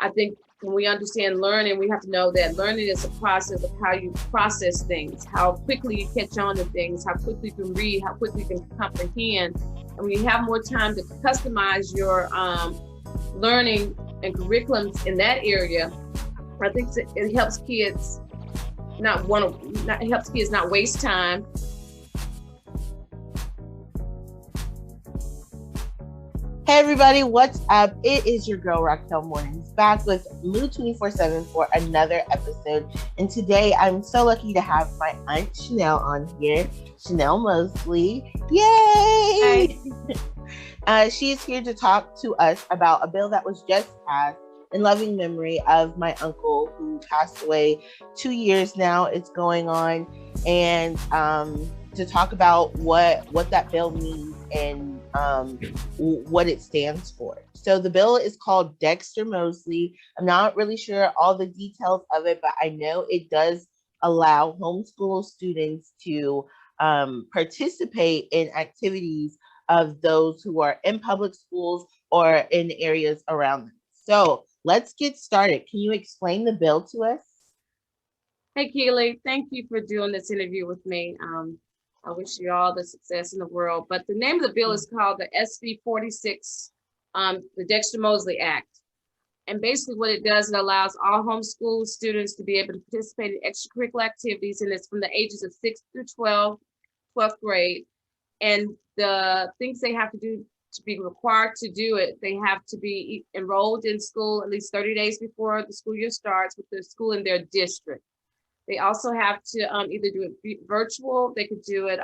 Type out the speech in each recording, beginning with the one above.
I think when we understand learning, we have to know that learning is a process of how you process things, how quickly you catch on to things, how quickly you can read, how quickly you can comprehend. And when you have more time to customize your learning and curriculums in that area, I think it helps kids it helps kids not waste time. Hey everybody, what's up? It is your girl Raquel Mornings back with Lou 24/7 for another episode. And today I'm so lucky to have my aunt Chenelle on here, Chenelle Mosley. Yay! She is here to talk to us about a bill that was just passed in loving memory of my uncle who passed away 2 years now. It's going on, and to talk about what that bill means and what it stands for. So the bill is called Dexter Mosley. I'm not really sure all the details of it, but I know it does allow homeschool students to participate in activities of those who are in public schools or in areas around them. So let's get started. Can you explain the bill to us? Hey, Keely, thank you for doing this interview with me. I wish you all the success in the world. But the name of the bill is called the SB 46, the Dexter Mosley Act. And basically what it does, it allows all homeschool students to be able to participate in extracurricular activities, and it's from the ages of 6 through 12th grade. And the things they have to do to be required to do it, they have to be enrolled in school at least 30 days before the school year starts with the school in their district. They also have to either do it virtual, they could do it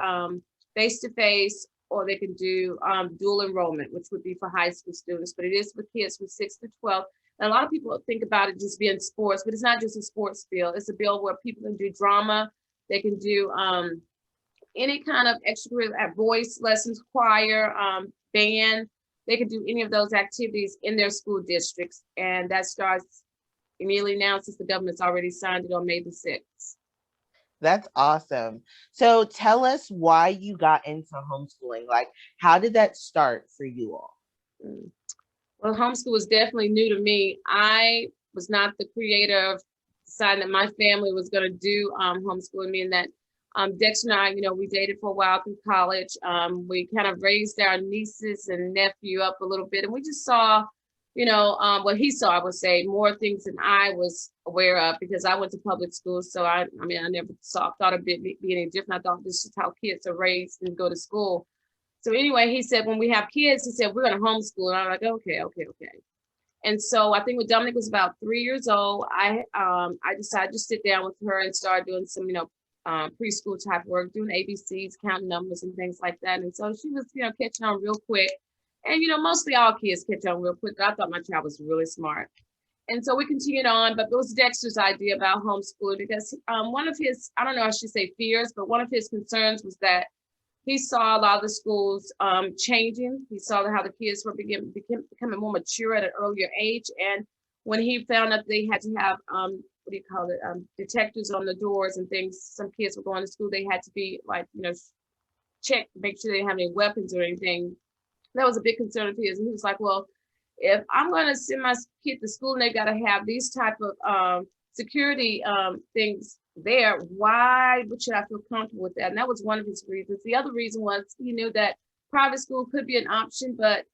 face-to-face, or they can do dual enrollment, which would be for high school students, but it is for kids from 6 to 12. And a lot of people think about it just being sports, but it's not just a sports bill. It's a bill where people can do drama, they can do any kind of extracurricular, voice lessons, choir, band. They can do any of those activities in their school districts. And that starts immediately now, since the government's already signed it on May the 6th. That's awesome. So tell us why you got into homeschooling. Like, how did that start for you all? Well, homeschool was definitely new to me. I was not the creator of deciding that my family was going to do homeschooling, meaning that Dexter and I, we dated for a while through college. We kind of raised our nieces and nephew up a little bit, and we just saw what he saw, I would say, more things than I was aware of, because I went to public school. So I never thought of it being any different. I thought this is how kids are raised and go to school. So anyway, he said, when we have kids, he said, we're going to homeschool. And I'm like, okay. And so I think when Dominic was about 3 years old, I decided to sit down with her and start doing some, preschool type work, doing ABCs, counting numbers and things like that. And so she was, catching on real quick. And, mostly all kids catch on real quick. I thought my child was really smart. And so we continued on, but it was Dexter's idea about homeschooling, because one of his, I don't know, I should say fears, but one of his concerns was that he saw a lot of the schools changing. He saw how the kids were becoming more mature at an earlier age. And when he found out they had to have, detectors on the doors and things, some kids were going to school, they had to be check, make sure they didn't have any weapons or anything. That was a big concern of his. And he was like, well, if I'm going to send my kid to school and they got to have these type of security things there, why should I feel comfortable with that? And that was one of his reasons. The other reason was he knew that private school could be an option, but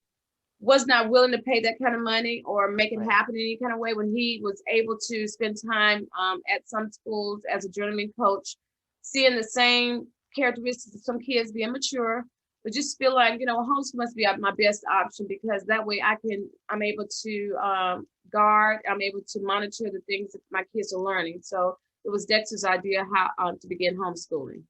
was not willing to pay that kind of money or make it happen in any kind of way. When he was able to spend time at some schools as a journeyman coach, seeing the same characteristics of some kids being mature, but just feel like, homeschool must be my best option, because that way I'm able to guard, I'm able to monitor the things that my kids are learning. So it was Dexter's idea how to begin homeschooling.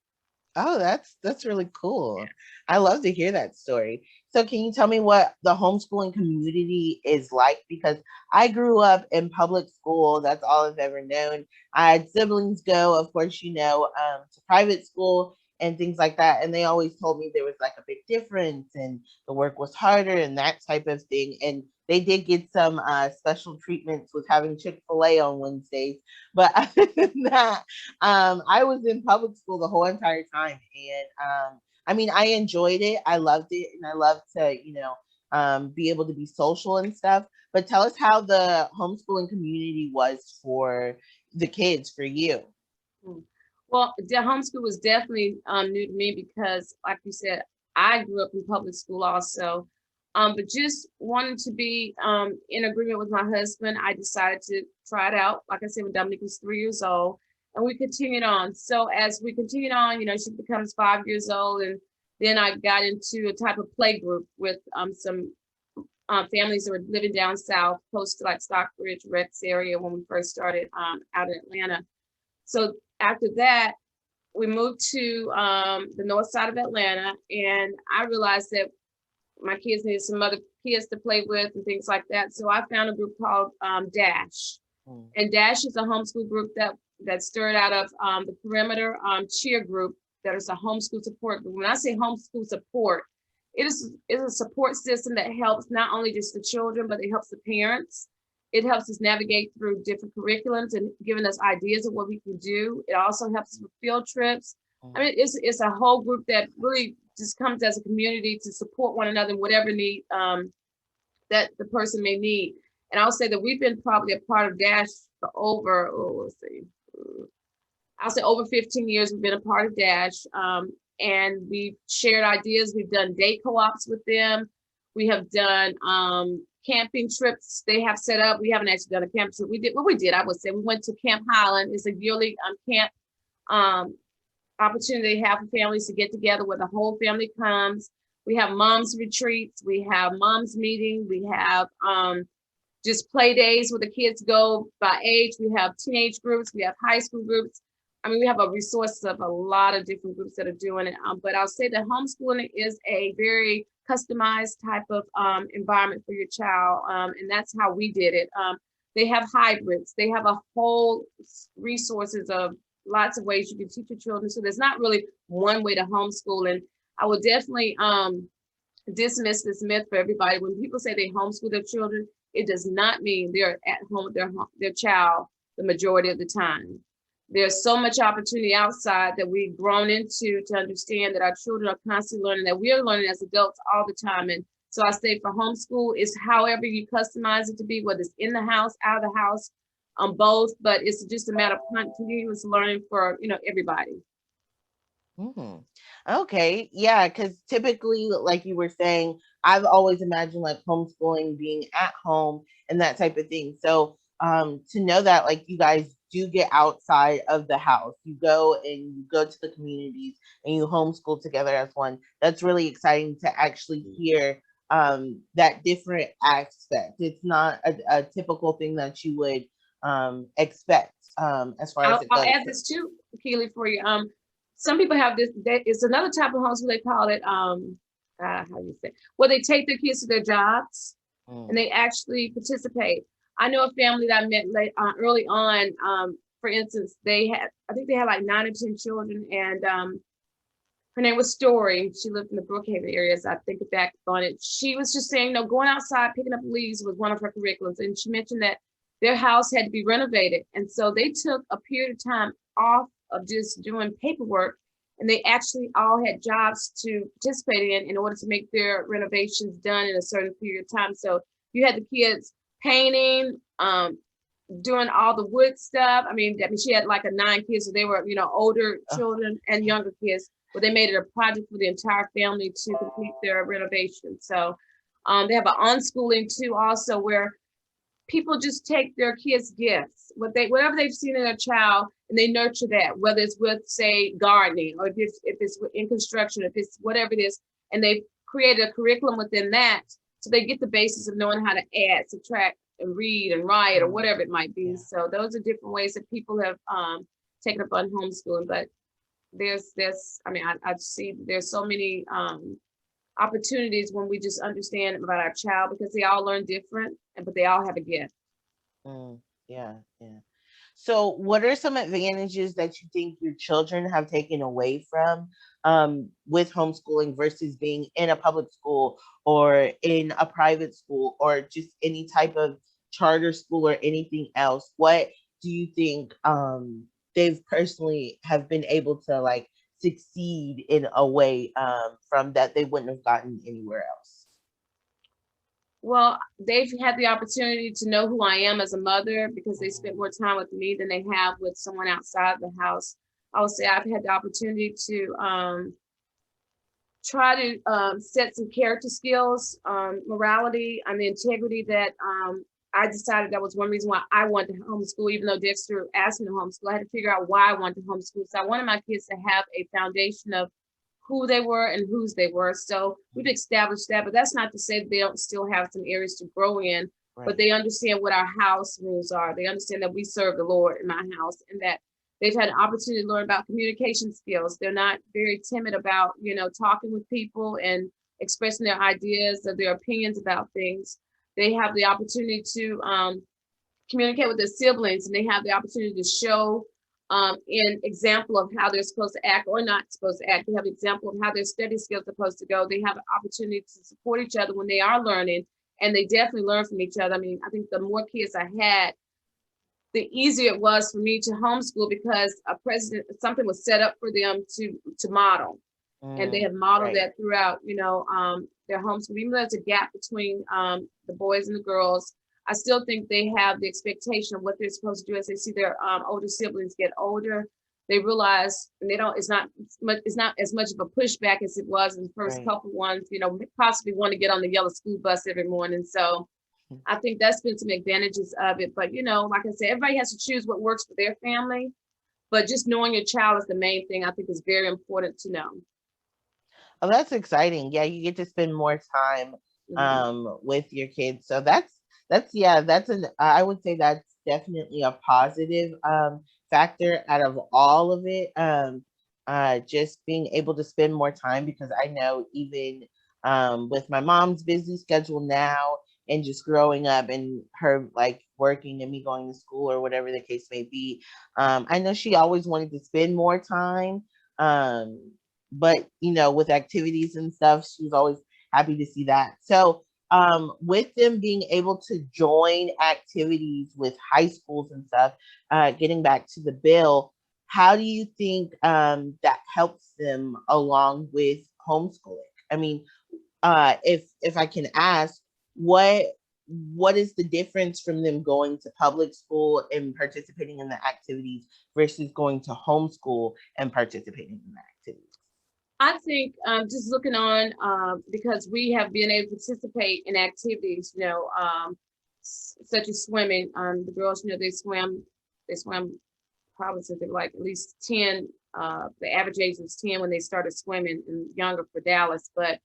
Oh, that's really cool. I love to hear that story. So can you tell me what the homeschooling community is like? Because I grew up in public school. That's all I've ever known. I had siblings go, of course, to private school and things like that. And they always told me there was like a big difference and the work was harder and that type of thing. And they did get some special treatments with having Chick-fil-A on Wednesdays. But other than that, I was in public school the whole entire time. And I enjoyed it. I loved it. And I loved to, be able to be social and stuff. But tell us how the homeschooling community was for the kids, for you. Mm. Well, the homeschool was definitely new to me because, like you said, I grew up in public school also. But just wanting to be in agreement with my husband, I decided to try it out. Like I said, when Dominique was 3 years old, and we continued on. So as we continued on, she becomes 5 years old, and then I got into a type of play group with some families that were living down south, close to like Stockbridge, Rex area when we first started out in Atlanta. So after that, we moved to the north side of Atlanta, and I realized that my kids needed some other kids to play with and things like that. So I found a group called Dash. And Dash is a homeschool group that stirred out of the Perimeter Cheer Group that is a homeschool support group. When I say homeschool support, it is a support system that helps not only just the children, but it helps the parents. It helps us navigate through different curriculums and giving us ideas of what we can do. It also helps us with field trips. I mean, it's a whole group that really just comes as a community to support one another in whatever need that the person may need. And I'll say that we've been probably a part of Dash for over, I'll say over 15 years we've been a part of Dash. And we've shared ideas. We've done day co-ops with them. We have done camping trips they have set up. We haven't actually done a camp trip. I would say we went to Camp Highland. It's a yearly camp opportunity they have for families to get together where the whole family comes. We have moms retreats. We have moms meeting. We have just play days where the kids go by age. We have teenage groups. We have high school groups. I mean, we have a resource of a lot of different groups that are doing it. But I'll say that homeschooling is a very customized type of environment for your child. And that's how we did it. They have hybrids. They have a whole resources of lots of ways you can teach your children. So there's not really one way to homeschool. And I would definitely dismiss this myth for everybody. When people say they homeschool their children, it does not mean they're at home with their child the majority of the time. There's so much opportunity outside that we've grown into to understand that our children are constantly learning, that we are learning as adults all the time. And so I say for homeschool is however you customize it to be, whether it's in the house, out of the house, both, but it's just a matter of continuous learning for, everybody. Okay, yeah, because typically, like you were saying, I've always imagined like homeschooling being at home and that type of thing. So to know that like you guys do get outside of the house, you go to the communities and you homeschool together as one. That's really exciting to actually hear that different aspect. It's not a typical thing that you would expect as far as it goes. I'll add this too, Keely, for you. Some people have this. It's another type of homeschool. They call it how do you say? Well, they take their kids to their jobs and they actually participate. I know a family that I met early on. For instance, I think they had like 9 or 10 children, and her name was Story. She lived in the Brookhaven area, as I think back on it. She was just saying, going outside, picking up leaves was one of her curriculums. And she mentioned that their house had to be renovated. And so they took a period of time off of just doing paperwork, and they actually all had jobs to participate in order to make their renovations done in a certain period of time. So you had the kids painting, doing all the wood stuff. I mean, she had like 9 kids, so they were, older children and younger kids, but they made it a project for the entire family to complete their renovation. So they have an unschooling too, also, where people just take their kids' gifts, whatever they've seen in their child, and they nurture that, whether it's with, say, gardening, or if it's in construction, if it's whatever it is, and they've created a curriculum within that, so they get the basis of knowing how to add, subtract, and read and write, or whatever it might be. So those are different ways that people have taken up on homeschooling. But I see there's so many opportunities when we just understand about our child, because they all learn different, but they all have a gift. Yeah. So what are some advantages that you think your children have taken away from with homeschooling versus being in a public school or in a private school or just any type of charter school or anything else? What do you think they've personally have been able to like succeed in a way from that they wouldn't have gotten anywhere else? Well, they've had the opportunity to know who I am as a mother because they spent more time with me than they have with someone outside the house. I would say I've had the opportunity to try to set some character skills, morality, and the integrity that I decided that was one reason why I wanted to homeschool, even though Dexter asked me to homeschool. I had to figure out why I wanted to homeschool. So I wanted my kids to have a foundation of who they were and whose they were. So we've established that, but that's not to say that they don't still have some areas to grow in, but Right. they understand what our house rules are. They understand that we serve the Lord in my house and that they've had an opportunity to learn about communication skills. They're not very timid about, talking with people and expressing their ideas or their opinions about things. They have the opportunity to communicate with their siblings, and they have the opportunity to show an example of how they're supposed to act or not supposed to act. They have an example of how their study skills are supposed to go. They have an opportunity to support each other when they are learning, and they definitely learn from each other. I mean, I think the more kids I had, the easier it was for me to homeschool because something was set up for them to model, and they have modeled Right. that throughout, their homeschool. Even though there's a gap between the boys and the girls, I still think they have the expectation of what they're supposed to do as they see their older siblings get older. They realize, and they don't. It's not as much of a pushback as it was in the first Right. couple ones. Possibly want to get on the yellow school bus every morning. So I think that's been some advantages of it. But like I said, everybody has to choose what works for their family. But just knowing your child is the main thing. I think is very important to know. Oh, that's exciting. Yeah, you get to spend more time Mhm. with your kids. So that's yeah, that's an I would say that's definitely a positive factor out of all of it. Just being able to spend more time, because I know even with my mom's busy schedule now and just growing up and her like working and me going to school or whatever the case may be, I know she always wanted to spend more time. Um, but with activities and stuff, she was always happy to see that. So with them being able to join activities with high schools and stuff, getting back to the bill, how do you think that helps them along with homeschooling? I mean, if I can ask, what what is the difference from them going to public school and participating in the activities versus going to homeschool and participating in the activities? I think just looking on because we have been able to participate in activities, such as swimming. The girls, they swam probably since they were like at least 10. The average age was 10 when they started swimming, and younger for Dallas. But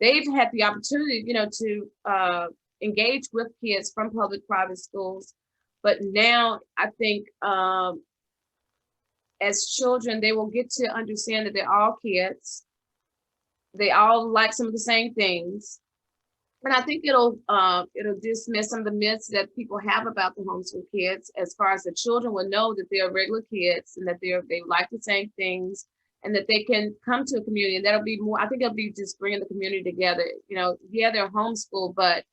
they've had the opportunity, to engage with kids from public private schools. But now I think as children, they will get to understand that they're all kids. They all like some of the same things. And I think it'll dismiss some of the myths that people have about the homeschool kids, as far as the children will know that they're regular kids and that they like the same things and that they can come to a community. And that'll be more, I think it'll be just bringing the community together. Yeah, they're homeschooled, but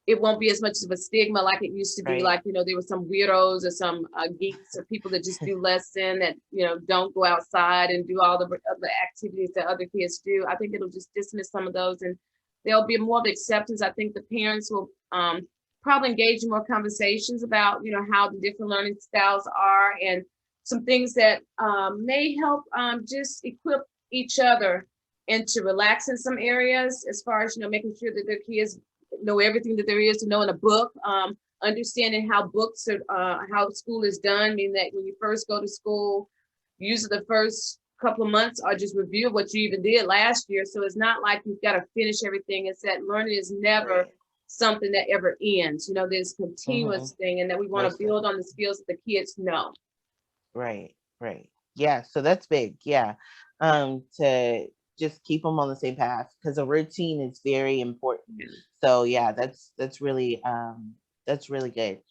it won't be as much of a stigma like it used to be. Right. Like, there were some weirdos or some geeks or people that just do lesson that, don't go outside and do all the other activities that other kids do. I think it'll just dismiss some of those, and there'll be more of acceptance. I think the parents will probably engage in more conversations about, how the different learning styles are, and some things that may help just equip each other and to relax in some areas, as far as, making sure that their kids know everything that there is to know in a book, understanding how books are, how school is done, meaning that when you first go to school, usually the first couple of months are just review what you even did last year. So it's not like you've got to finish everything. It's that learning is never Right. something that ever ends. There's Mm-hmm. continuous thing, and that we want to Most build on definitely. the skills that the kids know. Right. Right. Yeah. So that's big. Yeah. To just keep them on the same path, because a routine is very important. So yeah, that's really good.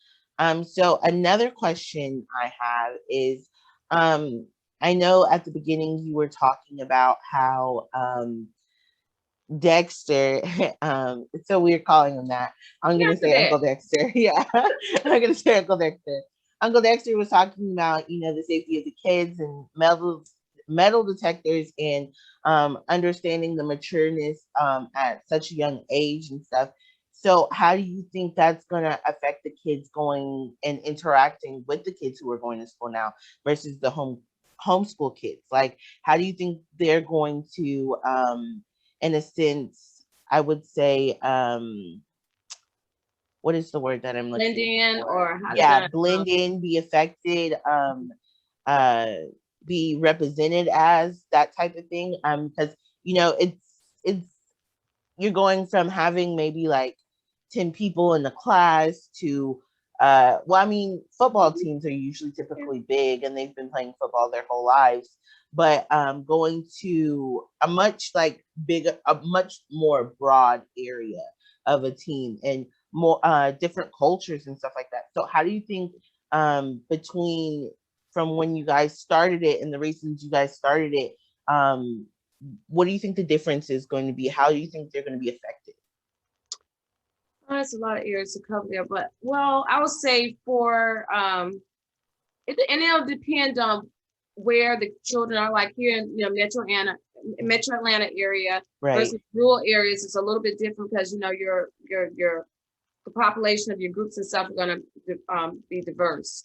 So another question I have is, um, I know at the beginning you were talking about how Dexter, it's so weird calling him that. I'm Yeah, gonna after say that. Uncle Dexter. Yeah, I'm gonna say Uncle Dexter. Uncle Dexter was talking about, the safety of the kids and metal detectors, and understanding the matureness at such a young age and stuff. So how do you think that's going to affect the kids going and interacting with the kids who are going to school now versus the homeschool kids? Like, how do you think they're going to, in a sense, I would say, what is the word that I'm Blend looking in, for? or how they're Yeah, gonna blend in, be affected, uh, be represented as that type of thing. Because it's you're going from having maybe like 10 people in the class to well, I mean, football teams are usually typically big and they've been playing football their whole lives, but going to a much like bigger, a much more broad area of a team and more different cultures and stuff like that. So how do you think between from when you guys started it and the reasons you guys started it, what do you think the difference is going to be? How do you think they're going to be affected? Oh, that's a lot of areas to cover there, but well, I would say for and it'll depend on where the children are. Like here in Metro Atlanta area Right. versus rural areas, it's a little bit different because your the population of your groups and stuff are going to be diverse.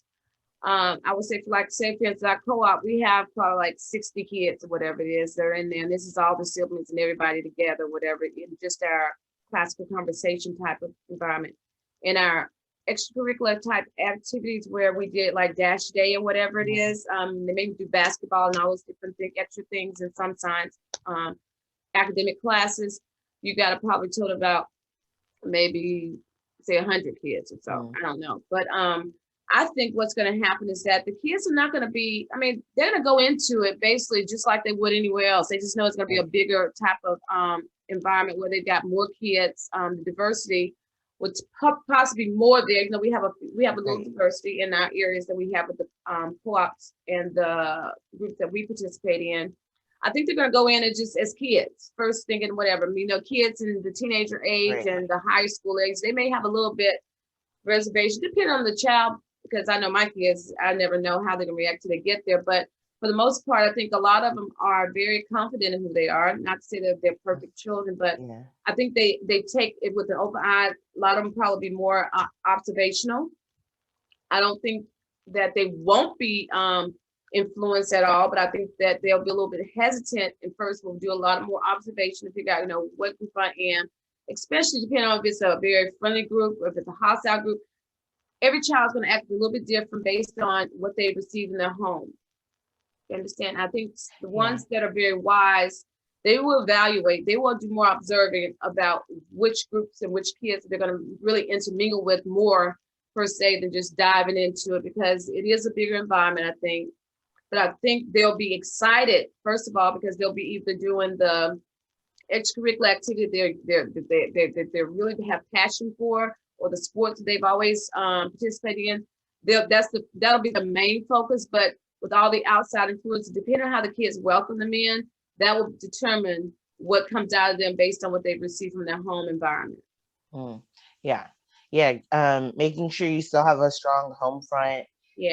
I would say for instance, our co-op, we have probably like 60 kids or whatever it is. They're in there, and this is all the siblings and everybody together, whatever, in just our classical conversation type of environment. In our extracurricular type activities where we did like Dash Day or whatever it is, they maybe do basketball and all those different extra things, and some science, academic classes. You got to probably total about maybe say 100 kids or so. I don't know, but I think what's going to happen is that the kids are not going to be, I mean, they're going to go into it basically just like they would anywhere else. They just know it's going to be a bigger type of environment where they've got more kids. The diversity would possibly more there. We have a little diversity in our areas that we have with the co-ops and the groups that we participate in. I think they're going to go in as kids, first thinking whatever. Kids in the teenager age and the high school age, they may have a little bit reservation, depending on the child, because I know my kids, I never know how they're going to react till they get there. But for the most part, I think a lot of them are very confident in who they are. Not to say that they're perfect children, but I think they take it with an open eye. A lot of them probably be more observational. I don't think that they won't be influence at all, but I think that they'll be a little bit hesitant, and first we'll do a lot of more observation to figure out, what group I am, especially depending on if it's a very friendly group or if it's a hostile group. Every child's going to act a little bit different based on what they receive in their home. You understand? I think the ones that are very wise, they will evaluate, they will do more observing about which groups and which kids they're going to really intermingle with more per se than just diving into it, because it is a bigger environment, I think. But I think they'll be excited, first of all, because they'll be either doing the extracurricular activity they really have passion for, or the sports they've always participated in. That'll be the main focus. But with all the outside influences, depending on how the kids welcome them in, that will determine what comes out of them based on what they've received from their home environment. Making sure you still have a strong home front.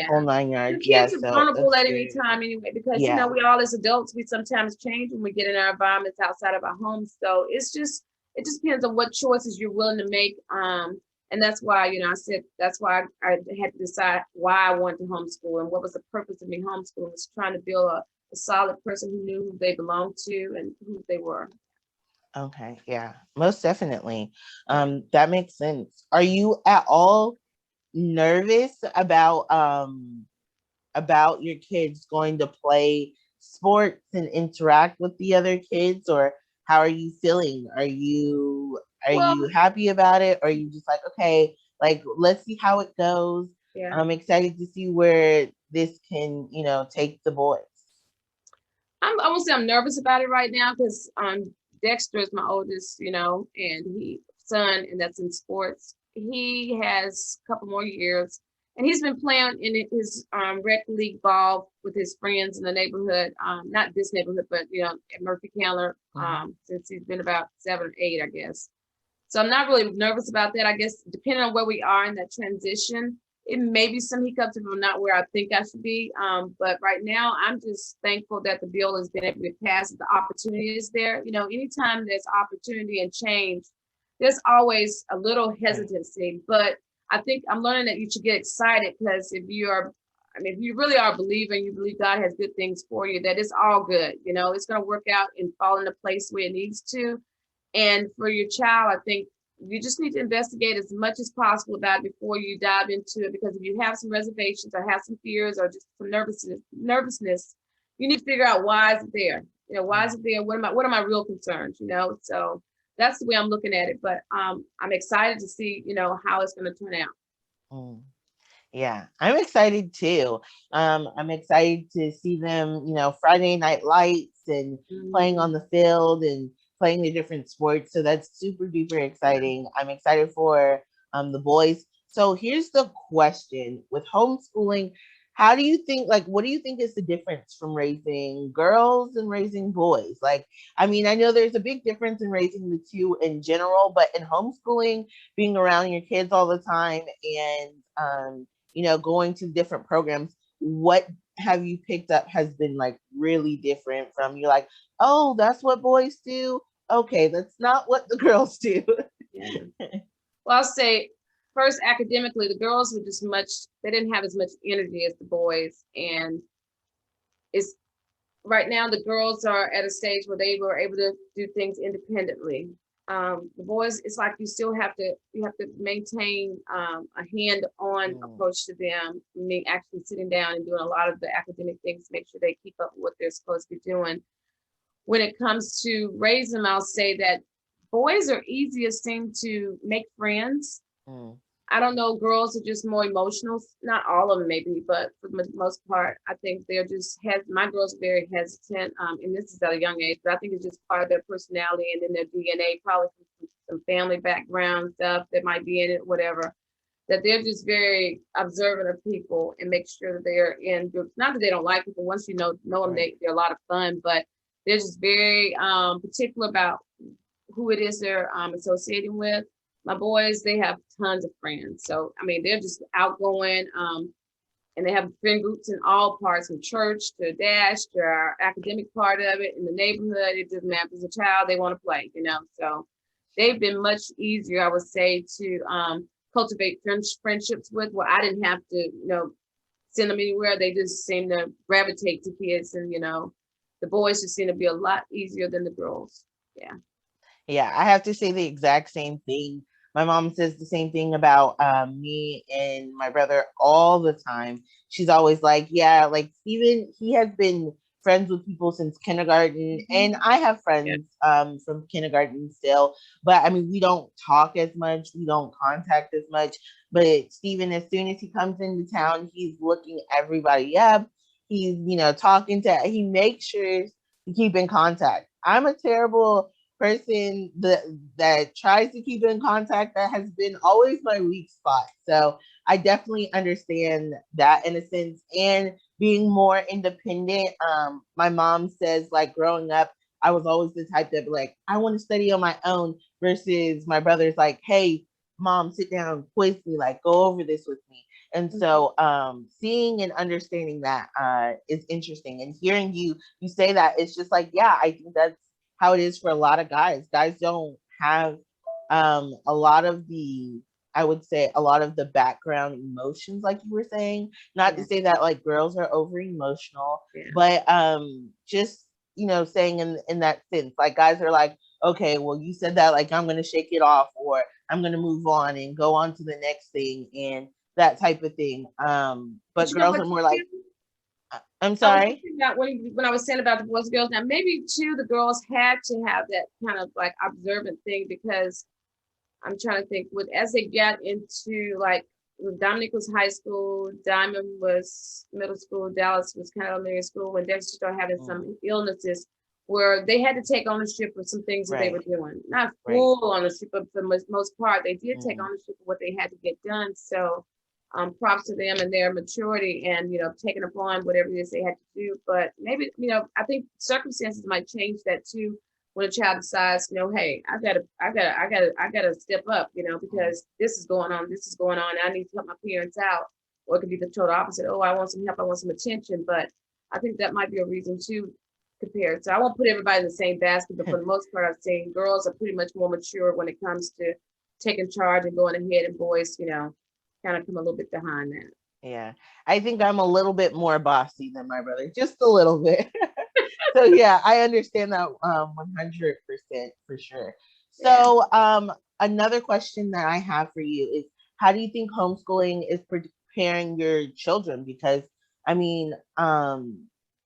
Whole 9 yards. And kids are vulnerable at any time anyway, because we all as adults, we sometimes change when we get in our environments outside of our homes. So it just depends on what choices you're willing to make. And that's why, I said, that's why I had to decide why I wanted to homeschool and what was the purpose of me homeschooling, was trying to build a solid person who knew who they belonged to and who they were. Okay. Yeah, most definitely. That makes sense. Are you at all nervous about your kids going to play sports and interact with the other kids, or how are you feeling? Are you happy about it, or are you just like, okay, like, let's see how it goes? I'm excited to see where this can take the boys. I won't say I'm nervous about it right now, because Dexter is my oldest, and son, and that's in sports. He has a couple more years, and he's been playing in his rec league ball with his friends in the neighborhood. Not this neighborhood, but at Murphy Candler, since he's been about 7 or 8, I guess. So I'm not really nervous about that. I guess depending on where we are in that transition, it may be some hiccups if I'm not where I think I should be. But right now, I'm just thankful that the bill has been able to pass. The opportunity is there. Anytime there's opportunity and change, there's always a little hesitancy, but I think I'm learning that you should get excited, because if you really are a believer and you believe God has good things for you, that it's all good. It's going to work out and fall into place where it needs to. And for your child, I think you just need to investigate as much as possible about it before you dive into it, because if you have some reservations or have some fears or just some nervousness, you need to figure out why is it there. Why is it there? What are my real concerns? So that's the way I'm looking at it. But I'm excited to see, how it's going to turn out. Mm. Yeah, I'm excited too. I'm excited to see them, Friday night lights and playing on the field and playing the different sports. So that's super duper exciting. I'm excited for the boys. So here's the question with homeschooling. How do you think, what do you think is the difference from raising girls and raising boys? I know there's a big difference in raising the two in general, but in homeschooling, being around your kids all the time and, going to different programs, what have you picked up has been really different from you? Oh, that's what boys do. Okay, that's not what the girls do. Yeah. Well, I'll say first, academically, the girls were they didn't have as much energy as the boys. And it's right now the girls are at a stage where they were able to do things independently. The boys, it's like you have to maintain a hand-on approach to them. Actually sitting down and doing a lot of the academic things to make sure they keep up with what they're supposed to be doing. When it comes to raising them, I'll say that boys are easiest seem to make friends. I don't know, girls are just more emotional. Not all of them maybe, but for the most part, I think they're just, my girls are very hesitant. And this is at a young age, but I think it's just part of their personality and then their DNA, probably some family background stuff that might be in it, whatever, that they're just very observant of people and make sure that they're in groups. Not that they don't like people. Once you know them, they're a lot of fun, but they're just very particular about who it is they're associating with. My boys, they have tons of friends. So, they're just outgoing, and they have friend groups in all parts, from church to Dash to our academic part of it, in the neighborhood. It doesn't matter. As a child, they want to play, So they've been much easier, I would say, to cultivate friendships with, where I didn't have to, send them anywhere. They just seem to gravitate to kids. And, the boys just seem to be a lot easier than the girls. Yeah. Yeah, I have to say the exact same thing. My mom says the same thing about me and my brother all the time. She's always like, yeah, Steven, he has been friends with people since kindergarten. And I have friends from kindergarten still. But we don't talk as much. We don't contact as much. But Steven, as soon as he comes into town, he's looking everybody up. He's, talking to, he makes sure to keep in contact. I'm a terrible person that tries to keep in contact. That has been always my weak spot. So I definitely understand that in a sense. And being more independent, my mom says growing up, I was always the type that I want to study on my own, versus my brother's hey, mom, sit down, quiz me, go over this with me. And so seeing and understanding that is interesting. And hearing you say that, it's just yeah, I think that's how it is for a lot of guys. Guys don't have a lot of the, I would say, a lot of the background emotions, like you were saying. Not to say that girls are over emotional, but just, saying in that sense, guys are okay, well, you said that, I'm going to shake it off, or I'm going to move on and go on to the next thing, and that type of thing. But girls are more I'm sorry. When I was saying about the boys and girls, now maybe too the girls had to have that kind of observant thing, because I'm trying to think, as they got into when Dominic was high school, Diamond was middle school, Dallas was kind of elementary school, when Dexter started having some illnesses, where they had to take ownership of some things that they were doing. Not full ownership, but for the most part, they did take ownership of what they had to get done. So props to them and their maturity and, taking upon whatever it is they had to do. But maybe, I think circumstances might change that too, when a child decides, hey, I gotta step up, because this is going on, I need to help my parents out. Or it could be the total opposite. Oh, I want some help, I want some attention. But I think that might be a reason too, compared. So I won't put everybody in the same basket, but for the most part, I've seen girls are pretty much more mature when it comes to taking charge and going ahead, and boys, kind of come a little bit behind that. Yeah, I think I'm a little bit more bossy than my brother, just a little bit. So yeah, I understand that 100% for sure. So another question that I have for you is, how do you think homeschooling is preparing your children? Because I mean,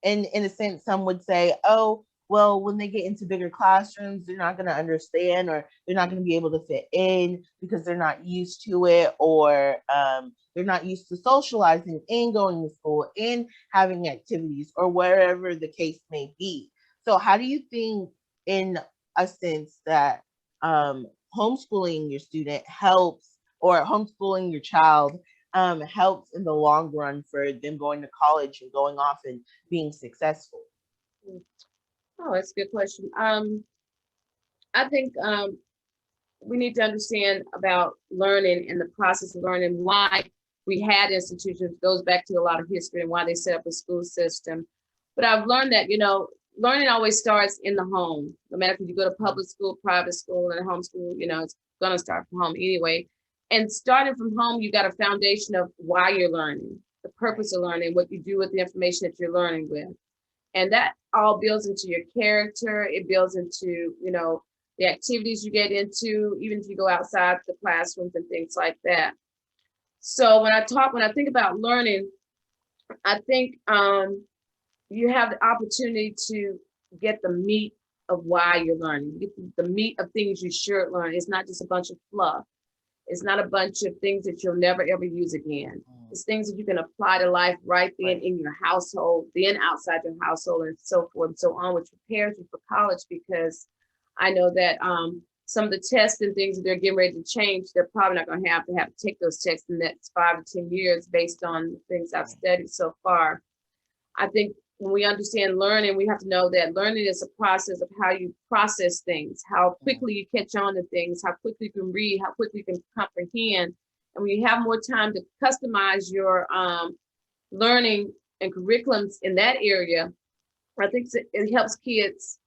in a sense, some would say, oh, well, when they get into bigger classrooms, they're not going to understand, or they're not going to be able to fit in because they're not used to it, or they're not used to socializing and going to school and having activities, or wherever the case may be. So how do you think, in a sense, that homeschooling your student helps, or homeschooling your child helps in the long run for them going to college and going off and being successful? Oh, that's a good question. I think we need to understand about learning and the process of learning, why we had institutions. It goes back to a lot of history and why they set up a school system. But I've learned that, learning always starts in the home. No matter if you go to public school, private school, and homeschool, it's going to start from home anyway. And starting from home, you got a foundation of why you're learning, the purpose of learning, what you do with the information that you're learning with. And that all builds into your character. It builds into, the activities you get into, even if you go outside the classrooms and things like that. So when I think about learning, I think you have the opportunity to get the meat of why you're learning, get the meat of things you should learn. It's not just a bunch of fluff. It's not a bunch of things that you'll never ever use again. It's things that you can apply to life right then in your household, then outside your household, and so forth and so on, which prepares you for college. Because I know that some of the tests and things that they're getting ready to change, they're probably not going to have to take those tests in the next 5 to 10 years based on the things I've studied so far. I think when we understand learning, we have to know that learning is a process of how you process things, how quickly you catch on to things, how quickly you can read, how quickly you can comprehend. And when you have more time to customize your learning and curriculums in that area, I think it helps kids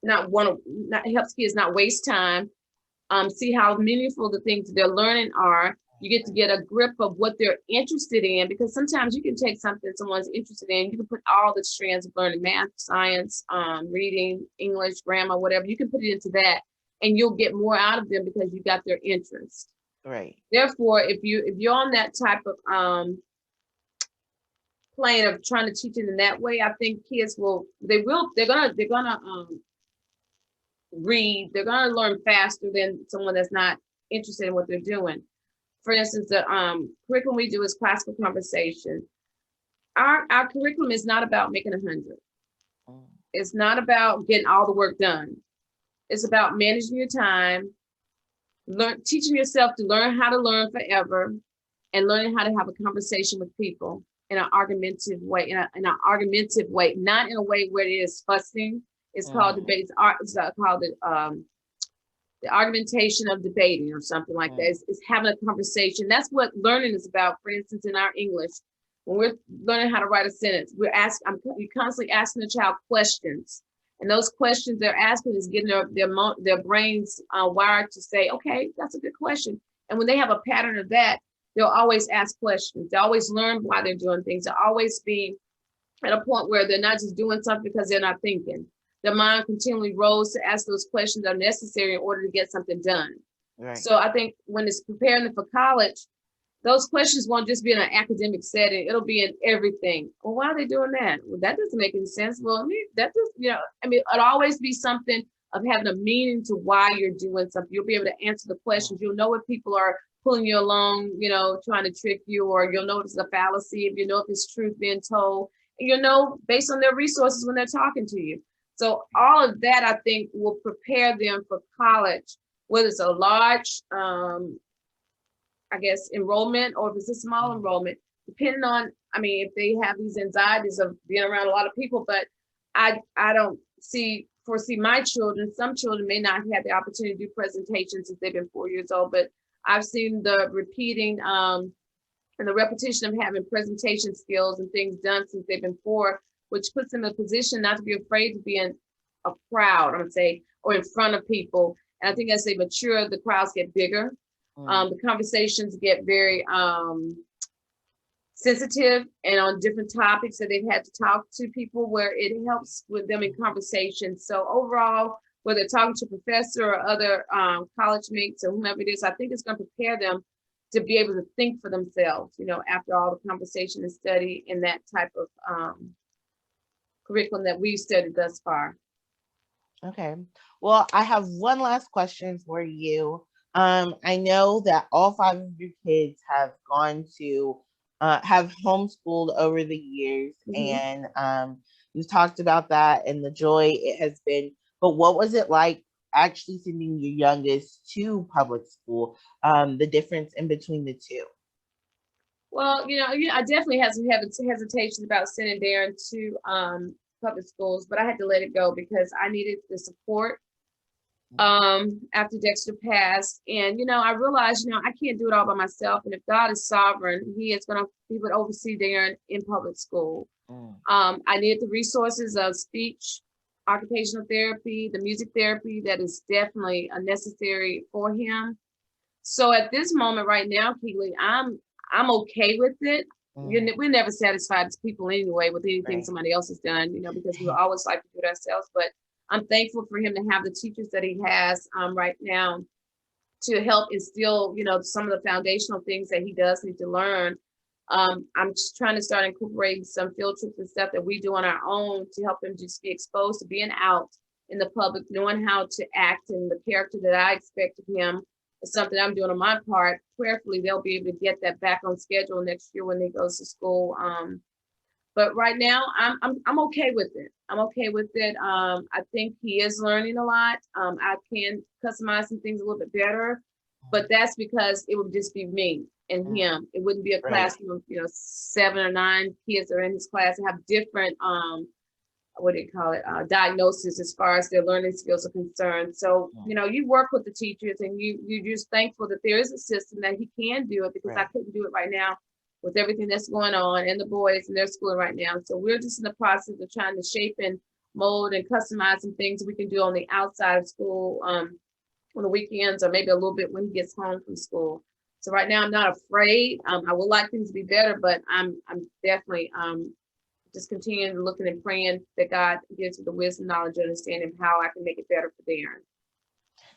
not waste time, see how meaningful the things they're learning are. You get to get a grip of what they're interested in, because sometimes you can take something someone's interested in, you can put all the strands of learning, math, science, reading, English, grammar, whatever, you can put it into that, and you'll get more out of them because you got their interest. Right. Therefore, if you're on that type of plane of trying to teach it in that way, I think kids they're gonna read, they're gonna learn faster than someone that's not interested in what they're doing. For instance, the curriculum we do is classical conversation. Our curriculum is not about making 100. It's not about getting all the work done. It's about managing your time, teaching yourself to learn how to learn forever, and learning how to have a conversation with people in an argumentative way, not in a way where it is fussing. It's called debate. It's called the argumentation of debating or something like that. It's having a conversation. That's what learning is about. For instance, in our English, when we're learning how to write a sentence, we're constantly asking the child questions. And those questions they're asking is getting their brains wired to say, okay, that's a good question. And when they have a pattern of that, they'll always ask questions. They always learn why they're doing things. They'll always be at a point where they're not just doing something because they're not thinking. Their mind continually rolls to ask those questions that are necessary in order to get something done. Right. So I think when it's preparing them for college, those questions won't just be in an academic setting. It'll be in everything. Well, why are they doing that? Well, that doesn't make any sense. Well, it'll always be something of having a meaning to why you're doing something. You'll be able to answer the questions. You'll know what people are pulling you along, trying to trick you, or you'll know if it's a fallacy, if you know if it's truth being told, and you'll know based on their resources when they're talking to you. So all of that, I think, will prepare them for college, whether it's a large, enrollment, or if it's a small enrollment, depending on, if they have these anxieties of being around a lot of people. But I don't foresee my children. Some children may not have the opportunity to do presentations since they've been 4 years old, but I've seen the repeating and the repetition of having presentation skills and things done since they've been 4, which puts them in a position not to be afraid to be in a crowd, I'm gonna say, or in front of people. And I think as they mature, the crowds get bigger. The conversations get very sensitive and on different topics that they've had to talk to people where it helps with them in conversation. So overall, whether they're talking to a professor or other college mates or whomever it is, I think it's going to prepare them to be able to think for themselves, you know, after all the conversation and study in that type of curriculum that we've studied thus far. Okay. Well, I have one last question for you. I know that all 5 of your kids have gone to have homeschooled over the years, and you've talked about that and the joy it has been. But what was it like actually sending your youngest to public school? The difference in between the two? Well, you know, I definitely had some hesitation about sending Darren to public schools, but I had to let it go because I needed the support after Dexter passed. And, you know, I realized, you know, I can't do it all by myself. And if God is sovereign, he would oversee Darren in public school. I needed the resources of speech, occupational therapy, the music therapy that is definitely necessary for him. So at this moment right now, Keely, I'm okay with it. We're never satisfied as people anyway with anything somebody else has done, you know, because we always like to do it ourselves. But I'm thankful for him to have the teachers that he has right now to help instill, you know, some of the foundational things that he does need to learn. I'm just trying to start incorporating some field trips and stuff that we do on our own to help him just be exposed to being out in the public, knowing how to act and the character that I expect of him. It's something I'm doing on my part. Prayerfully, they'll be able to get that back on schedule next year when he goes to school. But right now, I'm okay with it. I'm okay with it. I think he is learning a lot. I can customize some things a little bit better, but that's because it would just be me and him. It wouldn't be a classroom of, you know, 7 or 9 kids that are in this class and have different diagnosis as far as their learning skills are concerned. So, you know, you work with the teachers and you're just thankful that there is a system that he can do it, because I couldn't do it right now with everything that's going on and the boys in their school right now. So we're just in the process of trying to shape and mold and customize some things we can do on the outside of school on the weekends, or maybe a little bit when he gets home from school. So right now I'm not afraid. I would like things to be better, but I'm definitely just continuing looking and praying that God gives me the wisdom, knowledge, and understanding of how I can make it better for Darren.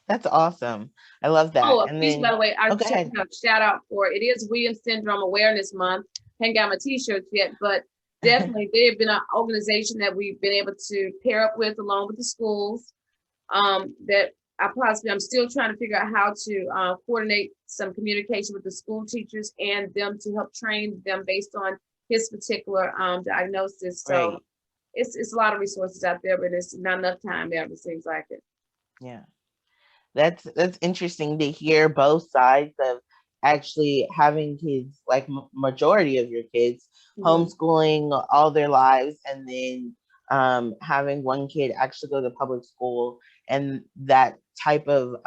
That's awesome. I love that. Oh, and please, then, by the way, I okay, should have a shout out for it. It is Williams Syndrome Awareness Month. Haven't got my t-shirts yet, but definitely they've been an organization that we've been able to pair up with along with the schools. That I'm still trying to figure out how to coordinate some communication with the school teachers and them to help train them based on his particular diagnosis. So it's a lot of resources out there, but it's not enough time there, it seems like it. Yeah. That's interesting to hear both sides of actually having kids, like majority of your kids homeschooling all their lives, and then having one kid actually go to public school, and that type of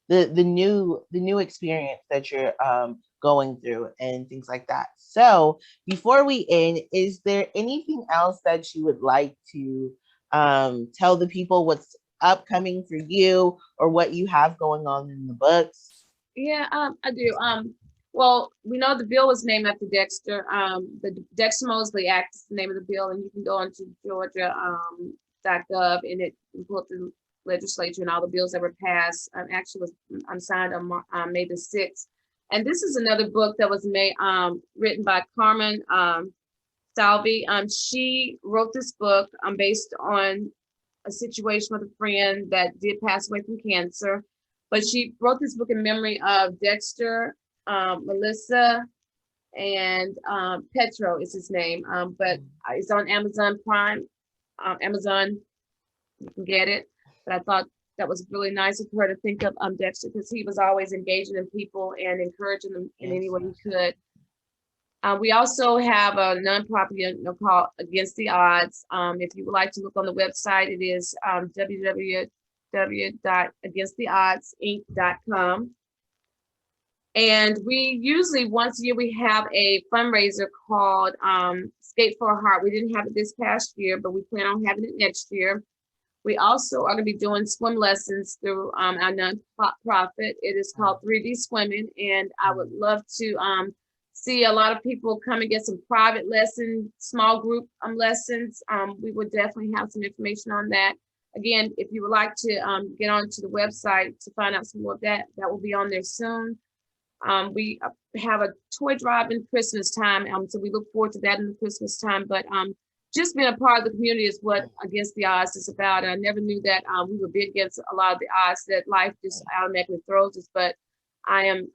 the new experience that you're going through and things like that. So before we end, is there anything else that you would like to tell the people what's upcoming for you, or what you have going on in the books? Yeah, I do. Well, we know the bill was named after Dexter. The Dexter Mosley Act is the name of the bill, and you can go onto Georgia.gov and it can pull up the legislature and all the bills that were passed. Actually, I'm signed on May the 6th. And this is another book that was made, written by Carmen Salvi. She wrote this book based on a situation with a friend that did pass away from cancer. But she wrote this book in memory of Dexter, Melissa, and Petro is his name. But it's on Amazon Prime. Amazon, you can get it. But I thought that was really nice of her to think of Dexter, because he was always engaging in people and encouraging them in any way he could. We also have a nonprofit called Against the Odds. If you would like to look on the website, it is www.againsttheoddsinc.com. And we usually once a year we have a fundraiser called Skate for a Heart. We didn't have it this past year, but we plan on having it next year. We also are going to be doing swim lessons through our nonprofit. It is called 3D Swimming, and I would love to see a lot of people come and get some private lessons, small group lessons. We would definitely have some information on that. Again, if you would like to get onto the website to find out some more of that, that will be on there soon. We have a toy drive in Christmas time, so we look forward to that in the Christmas time. But just being a part of the community is what Against the Odds is about. And I never knew that we would be against a lot of the odds that life just automatically throws us. But I'm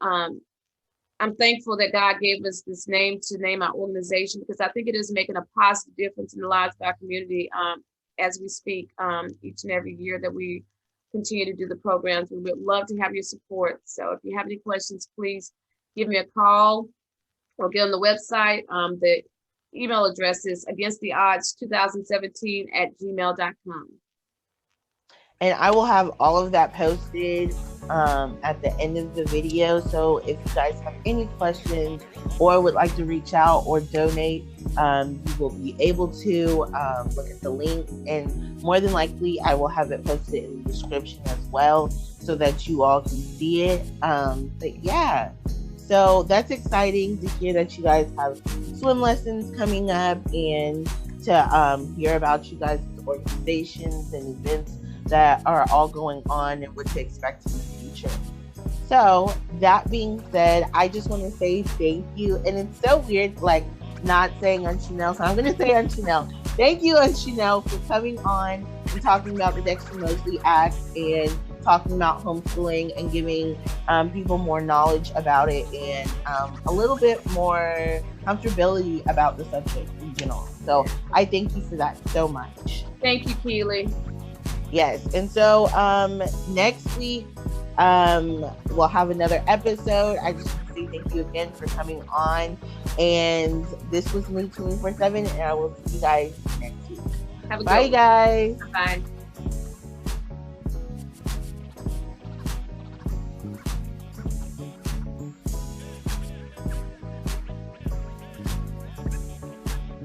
thankful that God gave us this name to name our organization, because I think it is making a positive difference in the lives of our community as we speak each and every year that we continue to do the programs. We would love to have your support. So if you have any questions, please give me a call or get on the website. The email address is againsttheodds2017@gmail.com. And I will have all of that posted at the end of the video. So if you guys have any questions or would like to reach out or donate, you will be able to look at the link, and more than likely I will have it posted in the description as well so that you all can see it. But yeah, so that's exciting to hear that you guys have swim lessons coming up, and to hear about you guys' organizations and events that are all going on and what to expect in the future. So that being said, I just want to say thank you. And it's so weird, like, not saying Aunt Chenelle, so I'm going to say Aunt Chenelle. Thank you, Aunt Chenelle, for coming on and talking about the Dexter Mosley Act and talking about homeschooling and giving people more knowledge about it, and a little bit more comfortability about the subject in general. So I thank you for that so much. Thank you, Keely. Yes, and so next week we'll have another episode. I just want to say thank you again for coming on, and this was me 24/7, and I will see you guys next week. Have a Bye, good guys. Bye.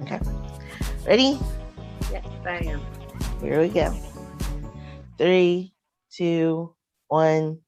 Okay, ready? Yes, I am. Here we go. 3, 2, 1.